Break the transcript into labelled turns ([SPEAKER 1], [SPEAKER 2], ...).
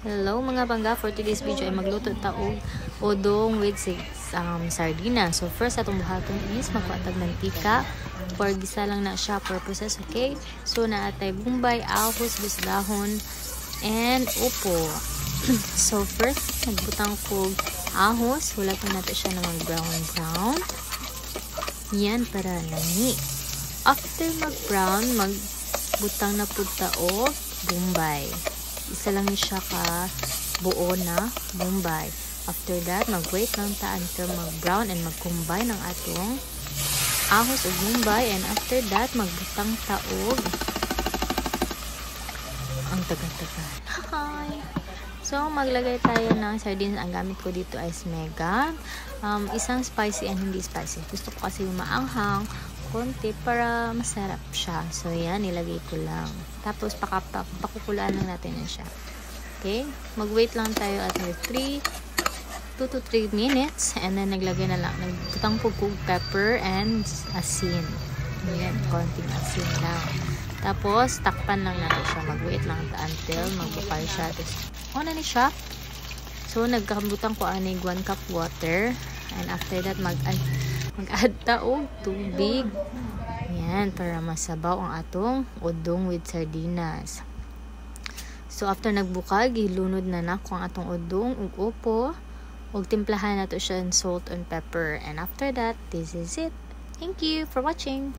[SPEAKER 1] Hello mga bangga, for today's video ay magluto taog udong with sardina. So first atong buhaton is magpatag ng tika for gisa lang na siya purposes, okay? So naatay bumbay, ahos, bisdahon, and upo. So first nagbutang ko ahos, hulatan natin siya ng brown. Yan para lami. After mag-brown, magbutang na pud ta og bumbay. Isa lang siya ka buo na bumbay. After that, mag-wait lang ta until mag-brown and mag-combine ang atong ahos o bumbay. And after that, magbutang ta og ang tagal-tagal. Hi! So, maglagay tayo ng sardines. Ang gamit ko dito ay mega. Isang spicy and hindi spicy. Gusto ko kasi maanghang konti para masarap siya. So, yan. Nilagay ko lang. Tapos, pakukulaan lang natin yan siya. Okay? Mag-wait lang tayo at 2 to 3 minutes. And then, naglagay na lang. Nagbutang ko pepper and asin. Yan. Konting asin lang. Tapos, takpan lang natin siya. Mag-wait lang until magbukal siya. Tapos, na ni siya. So, nagkambutang ko anig 1 cup water. And after that, mag-add taog tubig. Yan, para masabaw ang atong udong with sardinas. So, after nagbukag, ilunod na ko ang atong udong ug upo. Ug timplahan nato siya in salt and pepper. And after that, this is it. Thank you for watching.